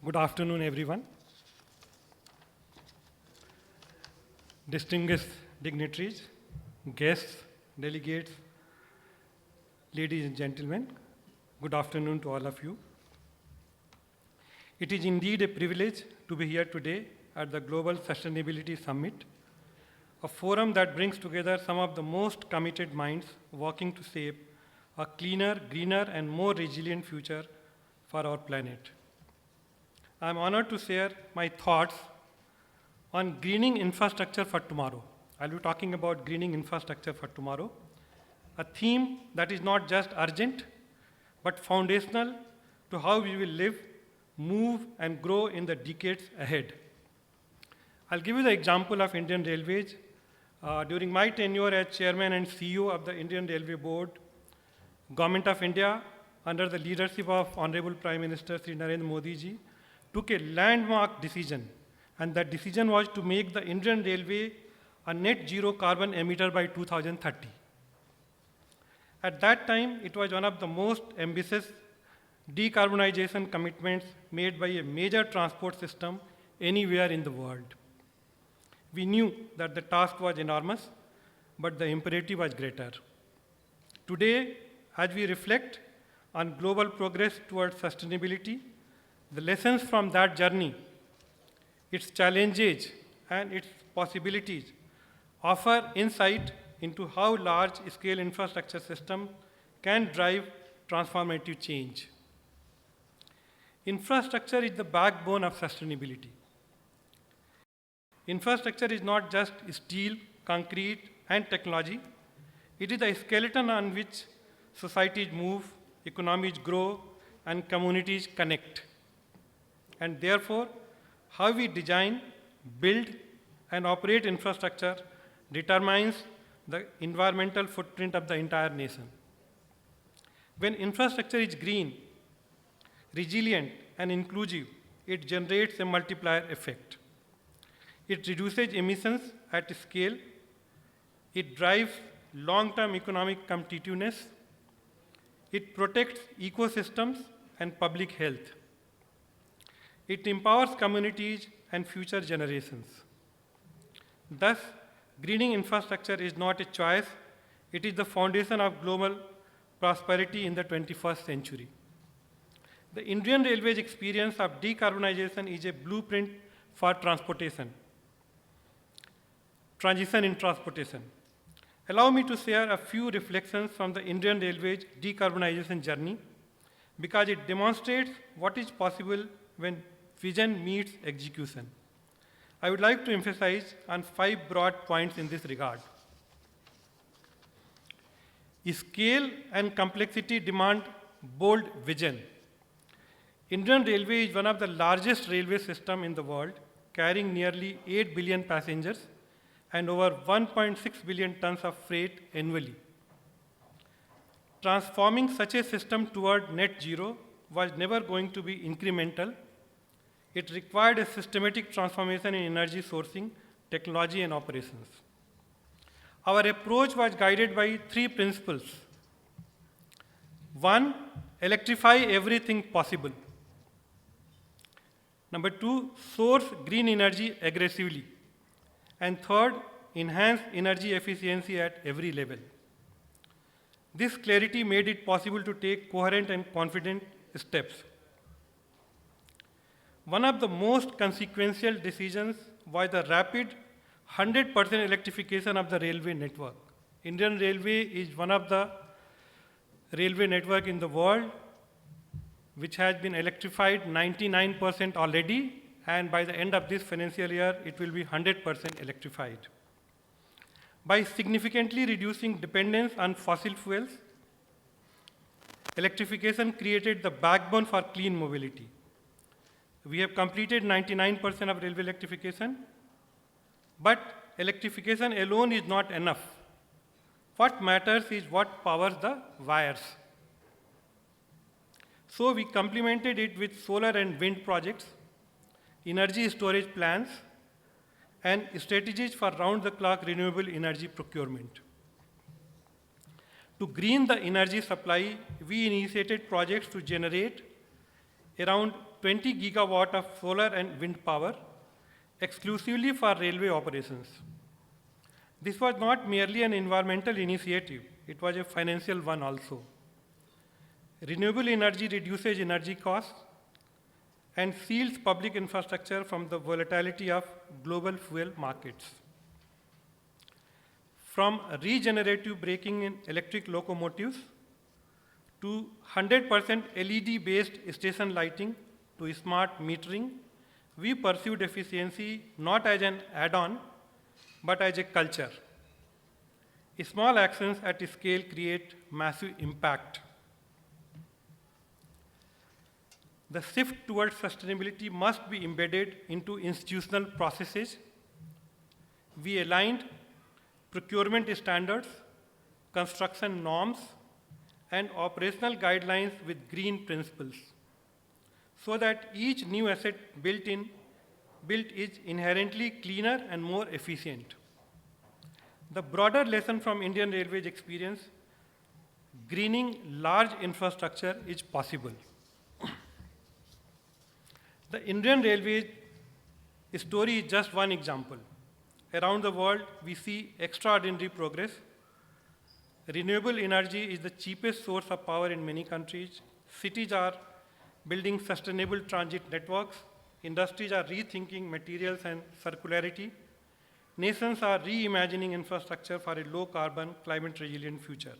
Good afternoon, everyone. Distinguished dignitaries, guests, delegates, ladies and gentlemen, good afternoon to all of you. It is indeed a privilege to be here today at the Global Sustainability Summit, a forum that brings together some of the most committed minds working to shape a cleaner, greener, and more resilient future for our planet. I am honored to share my thoughts on greening infrastructure for tomorrow. I'll be talking about greening infrastructure for tomorrow, a theme that is not just urgent, but foundational to how we will live, move, and grow in the decades ahead. I'll give you the example of Indian Railways. During my tenure as Chairman and CEO of the Indian Railway Board, Government of India, under the leadership of Honorable Prime Minister Sri Narendra Modi ji, took a landmark decision, and that decision was to make the Indian Railway a net zero carbon emitter by 2030. At that time, it was one of the most ambitious decarbonization commitments made by a major transport system anywhere in the world. We knew that the task was enormous, but the imperative was greater. Today, as we reflect on global progress towards sustainability, the lessons from that journey, its challenges, and its possibilities offer insight into how large-scale infrastructure systems can drive transformative change. Infrastructure is the backbone of sustainability. Infrastructure is not just steel, concrete, and technology. It is the skeleton on which societies move, economies grow, and communities connect. And therefore, how we design, build, and operate infrastructure determines the environmental footprint of the entire nation. When infrastructure is green, resilient, and inclusive, it generates a multiplier effect. It reduces emissions at scale, it drives long-term economic competitiveness, it protects ecosystems and public health. It empowers communities and future generations. Thus, greening infrastructure is not a choice, it is the foundation of global prosperity in the 21st century. The Indian Railways experience of decarbonization is a blueprint for transition in transportation. Allow me to share a few reflections from the Indian Railways decarbonization journey because it demonstrates what is possible when vision meets execution. I would like to emphasize on 5 broad points in this regard. Scale and complexity demand bold vision. Indian Railway is one of the largest railway systems in the world, carrying nearly 8 billion passengers and over 1.6 billion tons of freight annually. Transforming such a system toward net zero was never going to be incremental. It required a systematic transformation in energy sourcing, technology, and operations. Our approach was guided by 3 principles. 1, electrify everything possible. Number 2, source green energy aggressively. And 3rd, enhance energy efficiency at every level. This clarity made it possible to take coherent and confident steps. One of the most consequential decisions was the rapid 100% electrification of the railway network. Indian Railway is one of the railway network in the world which has been electrified 99% already, and by the end of this financial year, it will be 100% electrified. By significantly reducing dependence on fossil fuels, electrification created the backbone for clean mobility. We have completed 99% of railway electrification, but electrification alone is not enough. What matters is what powers the wires. So we complemented it with solar and wind projects, energy storage plans, and strategies for round-the-clock renewable energy procurement. To green the energy supply, we initiated projects to generate around 20 gigawatt of solar and wind power exclusively for railway operations. This was not merely an environmental initiative, it was a financial one also. Renewable energy reduces energy costs and shields public infrastructure from the volatility of global fuel markets. From regenerative braking in electric locomotives to 100% LED-based station lighting to smart metering, we pursued efficiency not as an add-on, but as a culture. Small actions at scale create massive impact. The shift towards sustainability must be embedded into institutional processes. We aligned procurement standards, construction norms, and operational guidelines with green principles, so that each new asset built is inherently cleaner and more efficient. The broader lesson from Indian Railways experience, greening large infrastructure is possible. The Indian Railways story is just one example. Around the world, we see extraordinary progress. Renewable energy is the cheapest source of power in many countries. Cities are building sustainable transit networks. Industries are rethinking materials and circularity. Nations are reimagining infrastructure for a low-carbon, climate-resilient future.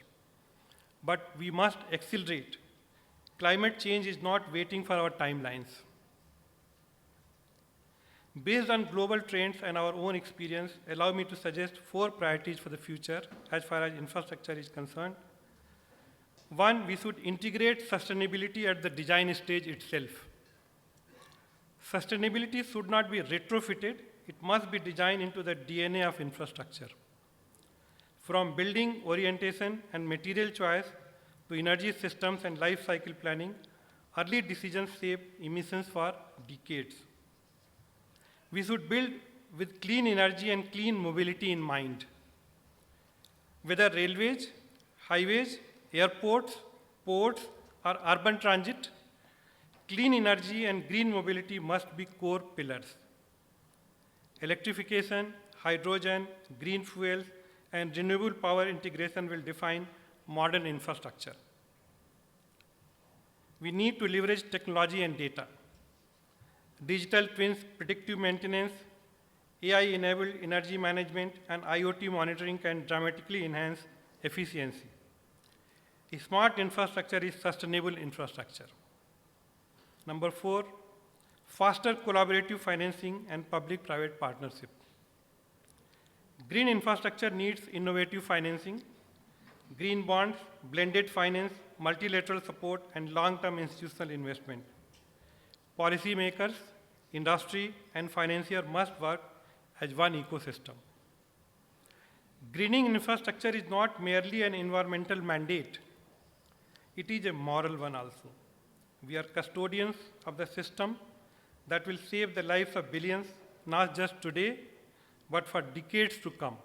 But we must accelerate. Climate change is not waiting for our timelines. Based on global trends and our own experience, allow me to suggest 4 priorities for the future as far as infrastructure is concerned. 1, we should integrate sustainability at the design stage itself. Sustainability should not be retrofitted, it must be designed into the DNA of infrastructure. From building orientation and material choice to energy systems and life cycle planning, early decisions shape emissions for decades. We should build with clean energy and clean mobility in mind. Whether railways, highways, airports, ports, or urban transit, clean energy and green mobility must be core pillars. Electrification, hydrogen, green fuels, and renewable power integration will define modern infrastructure. We need to leverage technology and data. Digital twins, predictive maintenance, AI-enabled energy management, and IoT monitoring can dramatically enhance efficiency. A smart infrastructure is sustainable infrastructure. Number 4, faster collaborative financing and public-private partnership. Green infrastructure needs innovative financing, green bonds, blended finance, multilateral support, and long-term institutional investment. Policymakers, industry, and financiers must work as one ecosystem. Greening infrastructure is not merely an environmental mandate, it is a moral one also. We are custodians of the system that will save the lives of billions, not just today, but for decades to come.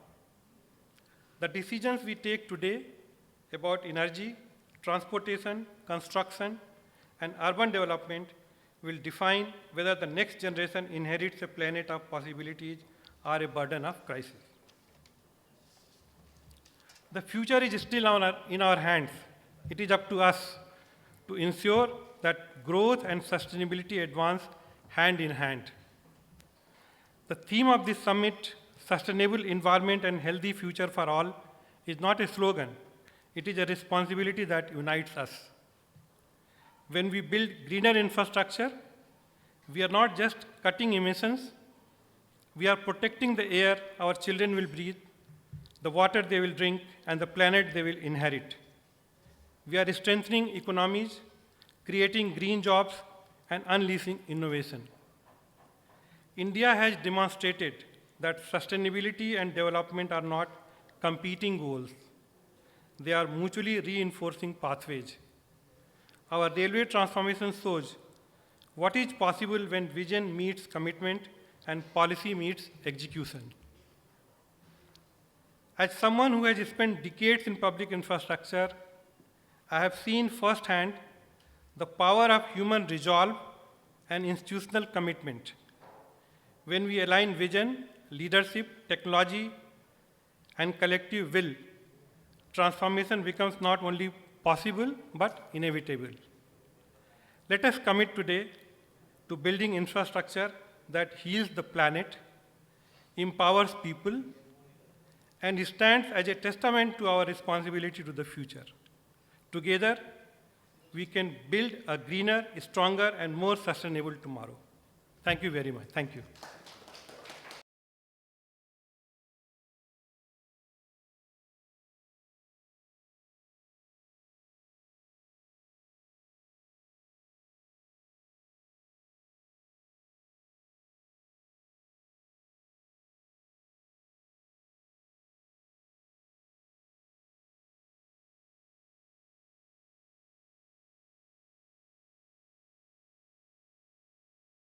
The decisions we take today about energy, transportation, construction, and urban development will define whether the next generation inherits a planet of possibilities or a burden of crisis. The future is still in our hands. It is up to us to ensure that growth and sustainability advance hand in hand. The theme of this summit, Sustainable Environment and Healthy Future for All, is not a slogan. It is a responsibility that unites us. When we build greener infrastructure, we are not just cutting emissions, we are protecting the air our children will breathe, the water they will drink, and the planet they will inherit. We are strengthening economies, creating green jobs, and unleashing innovation. India has demonstrated that sustainability and development are not competing goals. They are mutually reinforcing pathways. Our railway transformation shows what is possible when vision meets commitment and policy meets execution. As someone who has spent decades in public infrastructure, I have seen firsthand the power of human resolve and institutional commitment. When we align vision, leadership, technology, and collective will, transformation becomes not only possible, but inevitable. Let us commit today to building infrastructure that heals the planet, empowers people, and stands as a testament to our responsibility to the future. Together, we can build a greener, stronger, and more sustainable tomorrow. Thank you very much. Thank you.